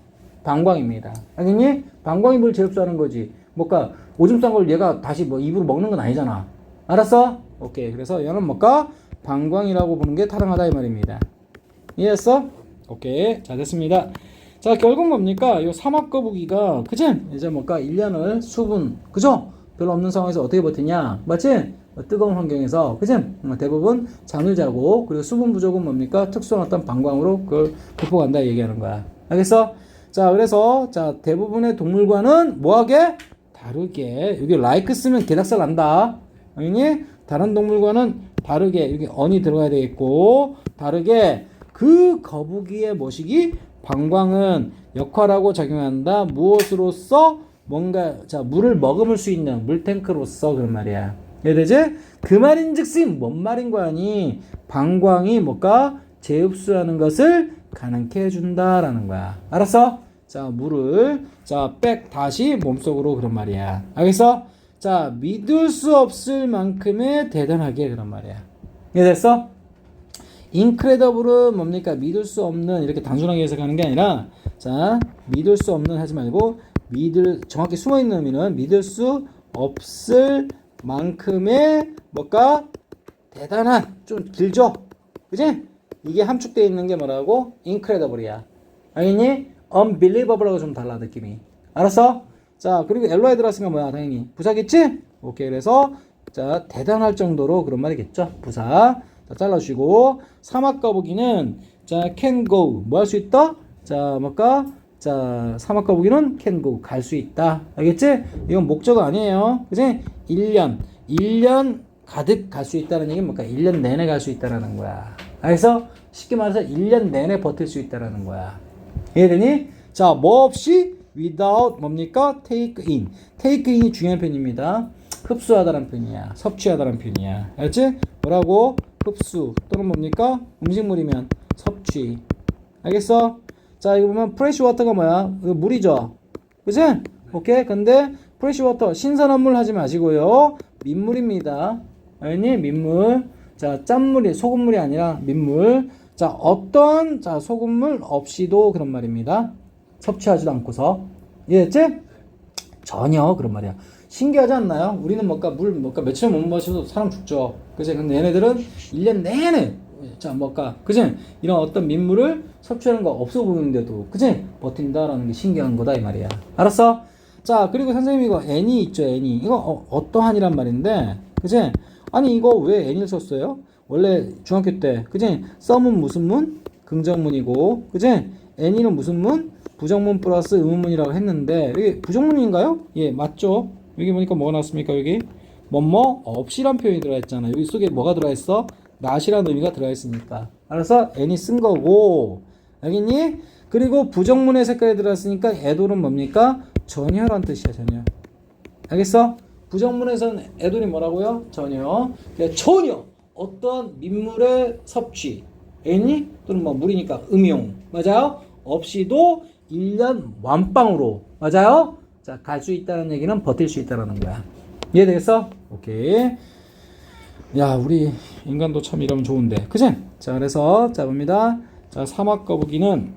방광입니다. 알겠니? 방광이 물 재흡수하는 거지. 뭘까? 오줌 싼 걸 얘가 다시 뭐 입으로 먹는 건 아니잖아. 알았어? 오케이. 그래서 얘는 뭘까? 방광이라고 보는 게 타당하다 이 말입니다. 이해했어? 오케이. 자, 됐습니다. 자, 결국 뭡니까? 요 사막거북이가, 그치? 이제 뭘까? 1년을 수분, 그죠? 별로 없는 상황에서 어떻게 버티냐? 맞지? 뜨거운 환경에서, 그치? 대부분 잠을 자고, 그리고 수분 부족은 뭡니까? 특수한 어떤 방광으로 그걸 극복한다 얘기하는 거야. 알겠어? 자, 그래서, 자, 대부분의 동물과는 뭐하게? 다르게. 여기 like 쓰면 개닭살 난다. 알겠니? 다른 동물과는 다르게, 여기 언이 들어가야 되겠고, 다르게, 그 거북이의 모식이 방광은 역할하고 작용한다. 무엇으로서? 뭔가 자 물을 머금을 수 있는 물탱크로서 그런 말이야. 이해되지? 그 말인즉슨 뭔 말인 거 아니? 방광이 뭘까? 재흡수하는 것을 가능케 해준다라는 거야. 알았어? 자 물을 자 다시 몸속으로 그런 말이야. 알겠어? 자 믿을 수 없을 만큼의 대단하게 그런 말이야. 이해됐어? incredible은 뭡니까? 믿을 수 없는 이렇게 단순하게 해석하는 게 아니라 자 믿을 수 없는 하지 말고 정확히 숨어있는 의미는 믿을 수 없을 만큼의 뭘까? 대단한 좀 길죠? 그치? 이게 함축되어 있는 게 뭐라고? incredible이야. 알겠니? unbelievable하고 좀 달라 느낌이. 알았어? 자 그리고 엘로에 들어갔으니까 뭐야? 당연히 부사겠지? 오케이 그래서 자 대단할 정도로 그런 말이겠죠? 부사. 자, 잘라주시고 사막거북이는 자 can go 뭐 할 수 있다? 자 뭘까? 자 사막거북이는 can go 갈 수 있다. 알겠지? 이건 목적어 아니에요. 그치? 1년 가득 갈 수 있다는 얘기는 뭘까? 1년 내내 갈 수 있다라는 거야. 알겠어? 쉽게 말해서 1년 내내 버틸 수 있다라는 거야. 이해되니? 자 뭐 없이 without 뭡니까? take in이 중요한 표현입니다. 흡수하다라는 표현이야. 섭취하다라는 표현이야. 알겠지? 뭐라고? 흡수 또는 뭡니까? 음식물이면 섭취. 알겠어? 자 이거 보면 프레시 워터가 뭐야? 이거 물이죠? 그치? 오케이? 근데 프레시 워터 신선한 물 하지 마시고요. 민물입니다. 알겠니? 민물. 자 짠물이 소금물이 아니라 민물. 자 어떤 자 소금물 없이도 그런 말입니다. 섭취하지도 않고서. 이해했지? 전혀 그런 말이야. 신기하지 않나요? 우리는 뭘까 물 뭘까 며칠 못 마셔도 사람 죽죠. 그치? 근데 얘네들은 1년 내내 자 뭘까 그치? 이런 어떤 민물을 섭취하는 거 없어 보이는데도 그치? 버틴다라는 게 신기한 거다 이 말이야. 알았어? 자 그리고 선생님 이거 any 있죠 any 이거 어떠한이란 말인데 그치? 아니 이거 왜 any를 썼어요? 원래 중학교 때 그치? some은 무슨 문? 긍정문이고 그치? any는 무슨 문? 부정문 플러스 의문문이라고 했는데 여기 부정문인가요? 예 맞죠? 여기 보니까 뭐가 나왔습니까? 여기 뭐뭐 없이란 표현이 들어가 있잖아. 여기 속에 뭐가 들어가 있어? not이라는 의미가 들어가 있으니까. 알아서 any 쓴 거고. 알겠니? 그리고 부정문의 색깔이 들어갔으니까 애돌은 뭡니까? 전혀란 뜻이야. 전혀. 알겠어? 부정문에서는 애돌이 뭐라고요? 전혀. 그러니까 전혀 어떤 민물의 섭취. 알겠니? 또는 뭐 물이니까 음용. 맞아요? 없이도 1년 완빵으로. 맞아요? 자, 갈 수 있다는 얘기는 버틸 수 있다는 거야. 이해되겠어? 오케이. 야, 우리 인간도 참 이러면 좋은데. 그치? 자, 그래서, 자, 봅니다. 자, 사막거북이는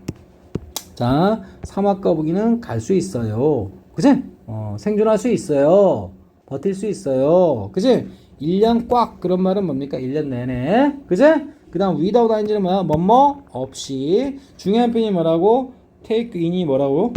갈 수 있어요. 그치? 생존할 수 있어요. 버틸 수 있어요. 그치? 1년 꽉. 그런 말은 뭡니까? 1년 내내. 그치? 그 다음, without ing는 뭐야? 뭐뭐? 없이. 중요한 표현이 뭐라고? take in이 뭐라고?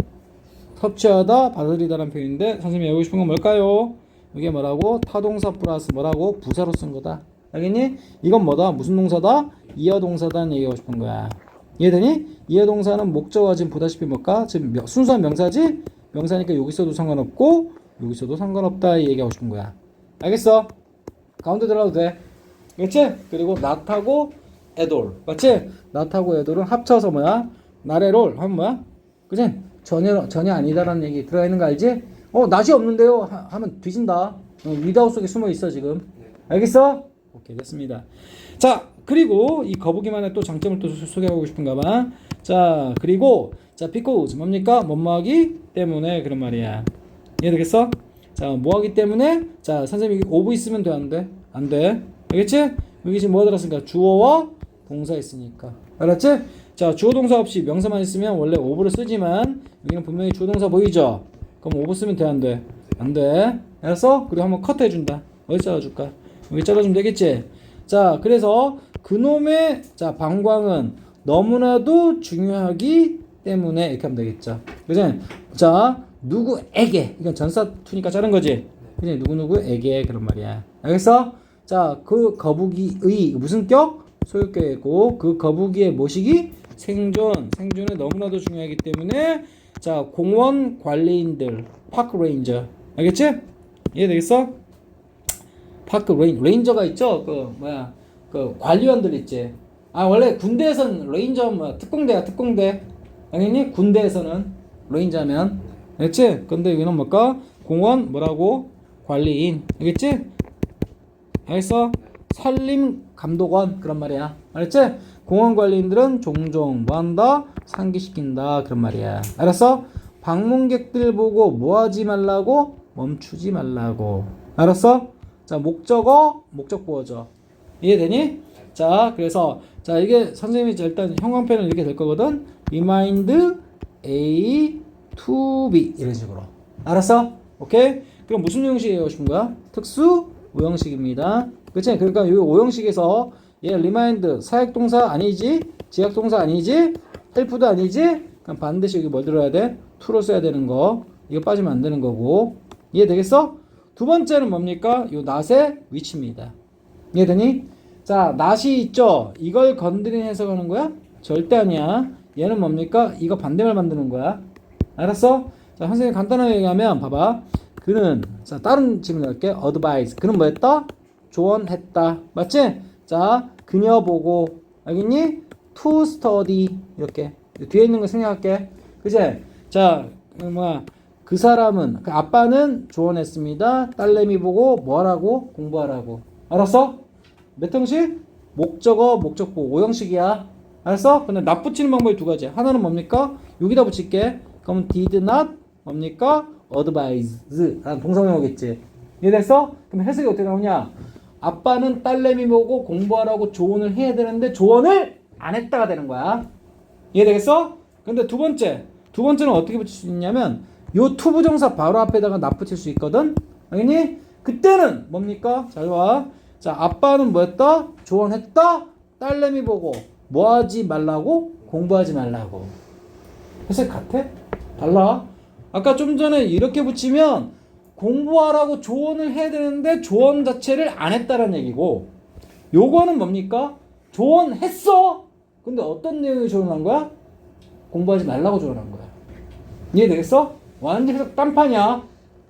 섭취하다, 받아들이다라는 표현인데 선생님이 외우고 싶은 건 뭘까요? 이게 뭐라고? 타동사 플러스 뭐라고? 부사로 쓴 거다. 알겠니? 이건 뭐다? 무슨 동사다? 이어동사다는 얘기하고 싶은 거야. 이해되니? 이어동사는 목적어가 지금 보다시피 뭘까? 지금 순수한 명사지? 명사니까 여기 있어도 상관없고 여기 있어도 상관없다 이 얘기하고 싶은 거야. 알겠어? 가운데 들어가도 돼. 그렇지? 그리고 not하고 at all. 맞지? not하고 at all은 합쳐서 뭐야? not at all 하면 뭐야? 그치? 전혀 아니다라는 얘기 들어가 있는 거 알지? not이 없는데요 하면 뒤진다. without 속에 숨어 있어 지금. 알겠어? 오케이, 됐습니다. 자, 그리고 이 거북이만의 또 장점을 또 소개하고 싶은가 봐. 자, 그리고 자, because 뭡니까? 뭐뭐하기 때문에 그런 말이야. 이해되겠어? 자, 뭐하기 때문에 자, 선생님이 of 있으면 돼, 안 돼? 안 돼. 알겠지? 여기 지금 뭐가 들었으니까 주어와 동사 있으니까. 알았지? 자, 주어 동사 없이 명사만 있으면 원래 of를 쓰지만 여기는 분명히 주어 동사 보이죠? 그럼 of 쓰면 돼, 안 돼? 안 돼. 알았어? 그리고 한번 컷 해준다. 어디 잘라줄까? 여기 잘라주면 되겠지? 자, 그래서 그놈의 자, 방광은 너무나도 중요하기 때문에 이렇게 하면 되겠죠. 그죠? 자, 누구에게, 이건 전사투니까 자른 거지? 그지? 누구누구에게 그런 말이야. 알겠어? 자, 그 거북이의 무슨 격? 소유격이고 그 거북이의 모시기? 생존이 너무나도 중요하기 때문에 자, 공원 관리인들, 파크 레인저. 알겠지? 이해되겠어? 파크 레인저가 있죠? 그 관리원들 있지. 원래 군대에서는 레인저 뭐 특공대야, 특공대. 알겠니? 군대에서는 레인저면. 알겠지? 근데 여기는 뭘까? 공원 뭐라고? 관리인. 알겠지? 알겠어? 산림 감독원 그런 말이야. 알았지? 공원 관리인들은 종종 뭐한다? 상기시킨다 그런 말이야. 알았어? 방문객들 보고 뭐하지 말라고? 멈추지 말라고. 알았어? 자, 목적어, 목적보어죠. 이해되니? 자, 그래서 자, 이게 선생님이 일단 형광펜을 이렇게 될 거거든. Remind A to B 이런 식으로. 알았어? 오케이? 그럼 무슨 오형식이에요 싶은 거야? 특수 오형식입니다. 그치? 그러니까 이 오형식에서 얘 remind 사역동사 아니지? 지역동사 아니지? help도 아니지? 그럼 반드시 여기 뭘 들어야 돼? to로 써야 되는 거. 이거 빠지면 안 되는 거고. 이해되겠어? 두 번째는 뭡니까? 요 not의 위치입니다. 이해되니? 자, not이 있죠? 이걸 건드린 해석하는 거야? 절대 아니야. 얘는 뭡니까? 이거 반대말 만드는 거야. 알았어? 자, 선생님 간단하게 얘기하면 봐봐. 그는 자, 다른 질문 할게. advise. 그는 뭐 했다? 조언했다. 맞지? 자, 그녀 보고 알겠니? to study 이렇게 뒤에 있는 거 생략할게. 그제? 자, 그 사람은 그 아빠는 조언했습니다. 딸내미 보고 뭐하라고? 공부하라고. 알았어? 몇 형식? 목적어, 목적보 5형식이야. 알았어? 근데 not 붙이는 방법이 두 가지야. 하나는 뭡니까? 여기다 붙일게. 그럼 did not 뭡니까? advise 라는 동사명이 오겠지. 이해됐어? 그럼 해석이 어떻게 나오냐? 아빠는 딸내미 보고 공부하라고 조언을 해야 되는데 조언을 안 했다가 되는 거야. 이해되겠어? 근데 두 번째는 어떻게 붙일 수 있냐면 요 to 부정사 바로 앞에다가 not 붙일 수 있거든. 알겠니? 그때는 뭡니까? 잘 봐. 자, 아빠는 뭐 했다? 조언했다? 딸내미 보고 뭐 하지 말라고? 공부하지 말라고. 해석 같아? 달라? 아까 좀 전에 이렇게 붙이면 공부하라고 조언을 해야 되는데 조언 자체를 안 했다는 얘기고, 요거는 뭡니까? 조언했어! 근데 어떤 내용이 조언한 거야? 공부하지 말라고 조언한 거야. 이해되겠어? 완전 해석 딴판이야.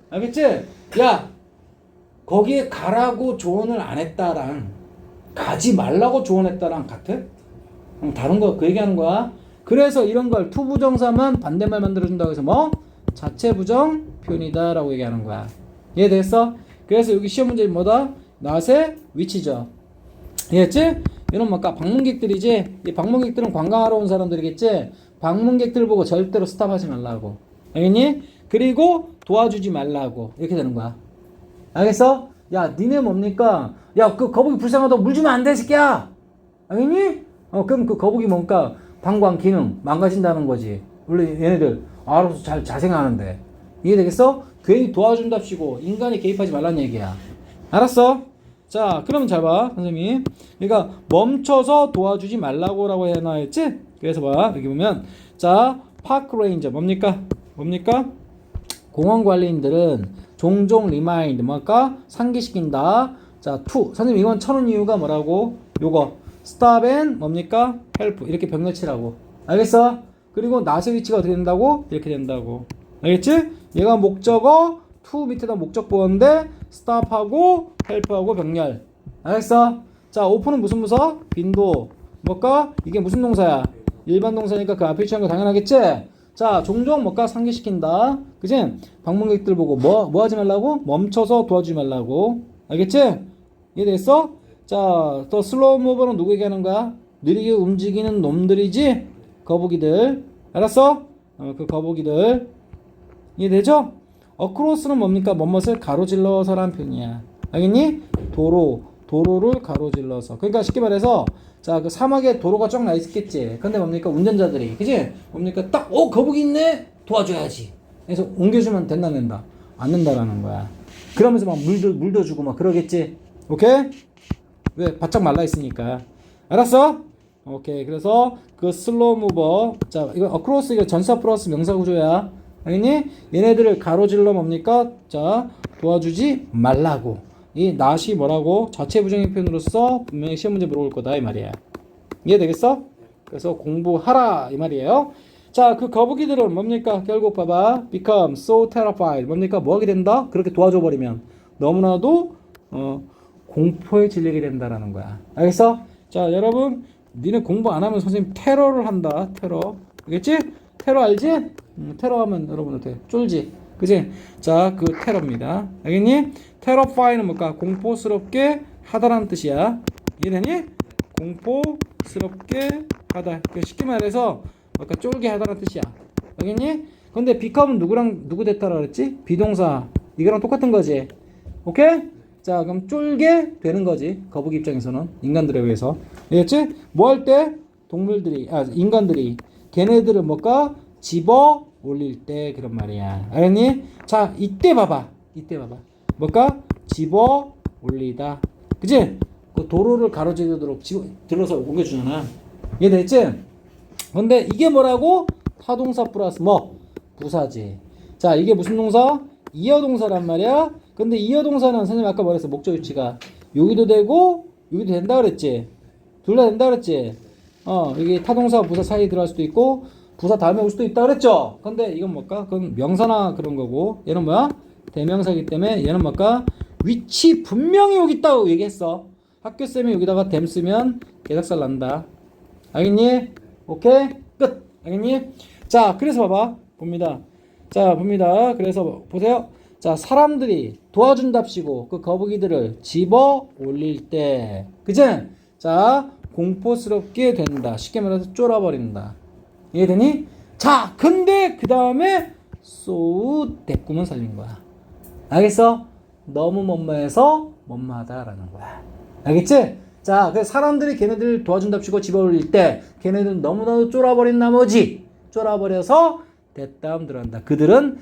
알겠지? 야, 거기에 가라고 조언을 안 했다랑 가지 말라고 조언했다랑 같아? 다른 거 그 얘기하는 거야. 그래서 이런 걸 to 부정사만 반대말 만들어준다고 해서 뭐? 자체 부정 표현이다 라고 얘기하는 거야. 이해됐어? 그래서 여기 시험 문제는 뭐다? not의 위치죠. 이해했지? 이런 뭐 방문객들이지? 이 방문객들은 관광하러 온 사람들이겠지? 방문객들 보고 절대로 스탑하지 말라고. 알겠니? 그리고 도와주지 말라고. 이렇게 되는 거야. 알겠어? 야, 니네 뭡니까? 야, 그 거북이 불쌍하다고 물 주면 안 돼, 새끼야! 알겠니? 그럼 그 거북이 뭔가 방광 기능 망가진다는 거지. 원래 얘네들 알아서 잘 자생하는데. 이해되겠어? 괜히 도와준답시고 인간이 개입하지 말란 얘기야. 알았어? 자, 그러면 잘 봐, 선생님. 그러니까 멈춰서 도와주지 말라고라고 해놔야지. 그래서 봐, 여기 보면 자, 파크 레인저 뭡니까? 공원 관리인들은 종종 remind 뭘까? 상기시킨다. 자, to 선생님 이건 쳐놓은 이유가 뭐라고? 요거 stop and 뭡니까? help 이렇게 병렬치라고. 알겠어? 그리고 not의 위치가 어떻게 된다고? 이렇게 된다고. 알겠지? 얘가 목적어, to 밑에다 목적 보어인데 stop하고 help하고 병렬. 알겠어? 자, open은 무슨 부사? 빈도. 뭘까? 이게 무슨 동사야? 일반 동사니까 그 앞에 취한 거 당연하겠지? 자, 종종 뭘까? 상기시킨다. 그지? 방문객들 보고 뭐 하지 말라고? 멈춰서 도와주지 말라고. 알겠지? 이해됐어? 자, 또 슬로우 무버는 누구 얘기하는 거야? 느리게 움직이는 놈들이지? 거북이들. 알았어? 그 거북이들. 이해되죠? 어크로스는 뭡니까? 뭐뭇을 가로질러서란 표현이야. 알겠니? 도로를 가로질러서. 그러니까 쉽게 말해서 자, 그 사막에 도로가 쫙 나 있겠지. 근데 뭡니까? 운전자들이. 그지? 뭡니까? 딱, 거북이 있네? 도와줘야지. 그래서 옮겨주면 된다. 안 된다라는 거야. 그러면서 막 물도 주고 막 그러겠지. 오케이? 왜? 바짝 말라 있으니까. 알았어? 오케이. 그래서 그 슬로우 무버. 자, 이거 어크로스 이거 전사 플러스 명사 구조야. 알겠니? 얘네들을 가로질러 뭡니까? 자, 도와주지 말라고. 이 not이 뭐라고? 자체 부정의 표현으로서 분명히 시험 문제 물어볼 거다 이 말이야. 이해되겠어? 그래서 공부하라 이 말이에요. 자, 그 거북이들은 뭡니까? 결국 봐봐. become so terrified. 뭡니까? 뭐하게 된다? 그렇게 도와줘 버리면 너무나도 공포에 질리게 된다라는 거야. 알겠어? 자, 여러분, 니네 공부 안 하면 선생님 테러를 한다. 테러. 알겠지? 테러 알지? 테러하면 여러분 어때? 쫄지? 그지? 자, 그 테러입니다. 알겠니? terrify는 뭘까? 공포스럽게 하다라는 뜻이야. 이해되니? 공포스럽게 하다. 쉽게 말해서 뭘까? 쫄게 하다라는 뜻이야. 알겠니? 근데 become은 누구 됐다라 그랬지? 비동사. 이거랑 똑같은 거지. 오케이? 자, 그럼 쫄게 되는 거지. 거북이 입장에서는. 인간들에 의해서. 알겠지? 뭐 할 때? 인간들이. 걔네들은 뭘까? 집어 올릴 때 그런 말이야. 알겠니? 자, 이때 봐봐. 뭘까? 집어 올리다. 그치? 그 도로를 가로지르도록 들어서 옮겨주잖아. 이해됐지? 근데 이게 뭐라고? 타동사 플러스 뭐? 부사지. 자, 이게 무슨 동사? 이어동사란 말이야. 근데 이어동사는 선생님 아까 말했어. 목적 위치가 여기도 되고 여기도 된다 그랬지. 둘 다 된다 그랬지. 이게 타동사 부사 사이에 들어갈 수도 있고 부사 다음에 올 수도 있다 그랬죠. 근데 이건 뭘까? 그건 명사나 그런 거고 얘는 뭐야? 대명사이기 때문에 얘는 뭘까? 위치 분명히 여기 있다고 얘기했어. 학교쌤이 여기다가 댐 쓰면 개작살 난다. 알겠니? 오케이? 끝. 알겠니? 자, 그래서 봐봐. 봅니다. 그래서 보세요. 자, 사람들이 도와준답시고 그 거북이들을 집어 올릴 때, 그치? 자, 공포스럽게 된다. 쉽게 말해서 쫄아버린다. 이해되니? 자, 근데 그 다음에 so 대꾸만 살린 거야. 알겠어? 너무 못마해서 못마하다라는 거야. 알겠지? 자, 그래서 사람들이 걔네들 도와준답시고 집어 올릴 때 걔네들은 너무나도 쫄아버린 나머지 쫄아버려서 대다음 들어간다. 그들은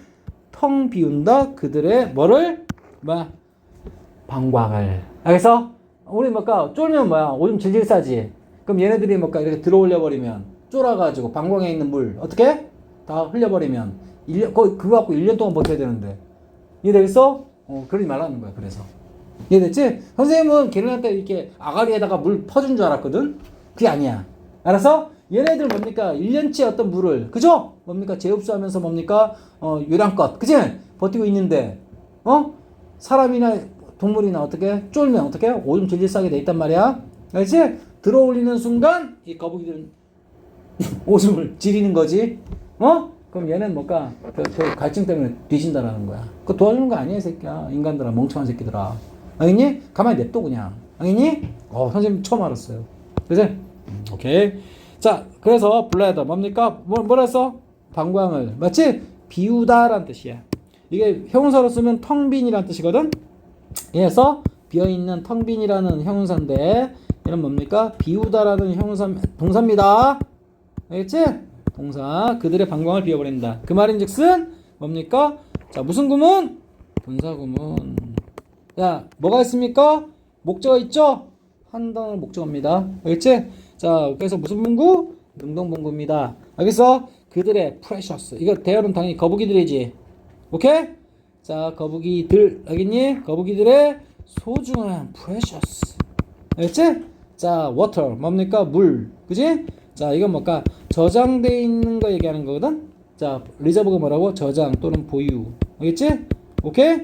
텅 비운다. 그들의 뭐를? 방광을. 알겠어? 우리 뭘까? 쫄면 뭐야? 오줌 질질 싸지. 그럼 얘네들이 뭘까? 이렇게 들어올려 버리면 쫄아가지고 방광에 있는 물 어떻게? 다 흘려버리면 그거 갖고 1년 동안 버텨야 되는데. 이해되겠어? 그러지 말라는 거야. 그래서 이해됐지? 선생님은 걔네한테 이렇게 아가리에다가 물 퍼준 줄 알았거든? 그게 아니야. 알았어? 얘네들 뭡니까? 1년치 어떤 물을, 그죠? 뭡니까? 재흡수하면서 뭡니까? 요량껏, 그치? 버티고 있는데, 사람이나 동물이나 어떻게? 쫄면 어떻게? 오줌 질질 싸게 돼 있단 말이야. 알지? 들어올리는 순간, 이 거북이들은 오줌을 지리는 거지. 그럼 얘는 뭘까? 그 갈증 때문에 뒤진다라는 거야. 그거 도와주는 거 아니야, 이 새끼야. 인간들아, 멍청한 새끼들아. 알겠니? 가만히 냅둬, 그냥. 알겠니? 선생님 처음 알았어요. 그치? 오케이. 자, 그래서 불러야 돼. 뭡니까? 뭐라 했어? 방광을. 맞지? 비우다라는 뜻이야. 이게 형용사로 쓰면 텅빈이라는 뜻이거든? 그래서 비어있는 텅빈이라는 형용사인데 얘는 뭡니까? 비우다라는 형용사, 동사입니다. 알겠지? 동사. 그들의 방광을 비워버린다. 그 말인즉슨 뭡니까? 자, 무슨 구문? 분사구문. 자, 뭐가 있습니까? 목적어 있죠? 한 단어 목적어입니다. 알겠지? 자, 그래서 무슨 문구? 능동문구입니다. 알겠어? 그들의 precious. 이거 대열은 당연히 거북이들이지. 오케이? 자, 거북이들. 알겠니? 거북이들의 소중한 precious. 알겠지? 자, water. 뭡니까? 물. 그지? 자, 이건 뭘까? 저장되어 있는 거 얘기하는 거거든? 자, 리저브가 뭐라고? 저장 또는 보유. 알겠지? 오케이?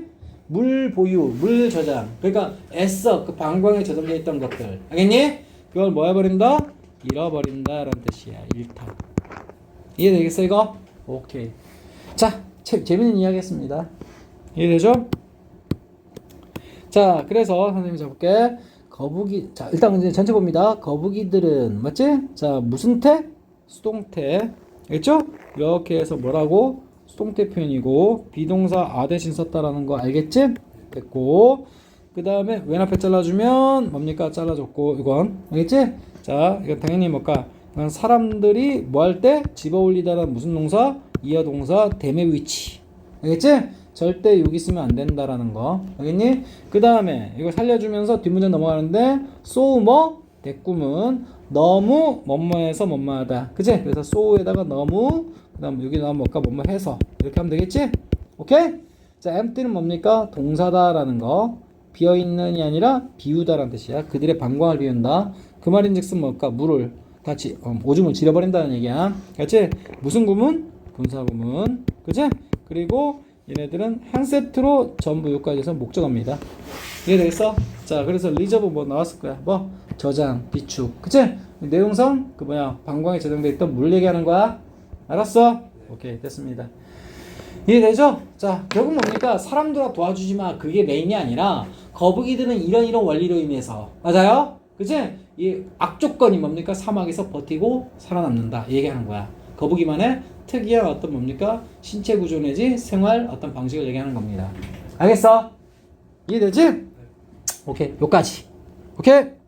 물 보유, 물 저장. 그러니까 애써 그 방광에 저장되어 있던 것들. 알겠니? 그걸 뭐 해버린다? 잃어버린다라는 뜻이야. 잃다. 이해되겠어 이거? 오케이. 자, 재밌는 이야기했습니다. 이해되죠? 자, 그래서 선생님이 잡을게. 거북이. 자, 일단 이제 전체 봅니다. 거북이들은 맞지? 자, 무슨 태? 수동태. 알겠죠? 이렇게 해서 뭐라고? 수동태 표현이고 비동사 아 대신 썼다라는 거 알겠지? 됐고 그 다음에 왼 앞에 잘라주면 뭡니까? 잘라줬고 이건 알겠지? 자, 이건 당연히 뭘까? 이건 사람들이 뭐 할 때 집어올리다라는 무슨 동사? 이하 동사 대매 위치. 알겠지? 절대 여기 쓰면 안 된다라는 거. 알겠니? 그 다음에 이거 살려주면서 뒷문장 넘어가는데 so 뭐? 대꾸문 너무 뭐뭐해서 뭐뭐하다. 그치? 그래서 so에다가 너무 그 다음 여기 나오면 뭘까? 뭐뭐 해서 이렇게 하면 되겠지? 오케이? 자, empty는 뭡니까? 동사다라는 거. 비어있는이 아니라 비우다라는 뜻이야. 그들의 방광을 비운다. 그 말인즉슨 뭘까? 물을 다 오줌을 지려버린다는 얘기야. 그렇지? 무슨 구문? 분사구문. 그치? 그리고 얘네들은 한 세트로 전부 여기까지 해서 목적어입니다. 이해되겠어? 자, 그래서 리저브 뭐 나왔을 거야? 뭐? 저장, 비축. 그치? 내용상 그 뭐야? 방광에 저장되어 있던 물 얘기하는 거야. 알았어? 오케이, 됐습니다. 이해되죠? 자, 결국 뭡니까? 사람들아 도와주지 마. 그게 메인이 아니라 거북이들은 이런 원리로 인해서 맞아요? 그치? 이 악조건이 뭡니까? 사막에서 버티고 살아남는다. 이 얘기하는 거야. 거북이만의 특이한 어떤 뭡니까? 신체 구조 내지 생활 어떤 방식을 얘기하는 겁니다. 알겠어? 이해되지? 오케이, 요까지. 오케이?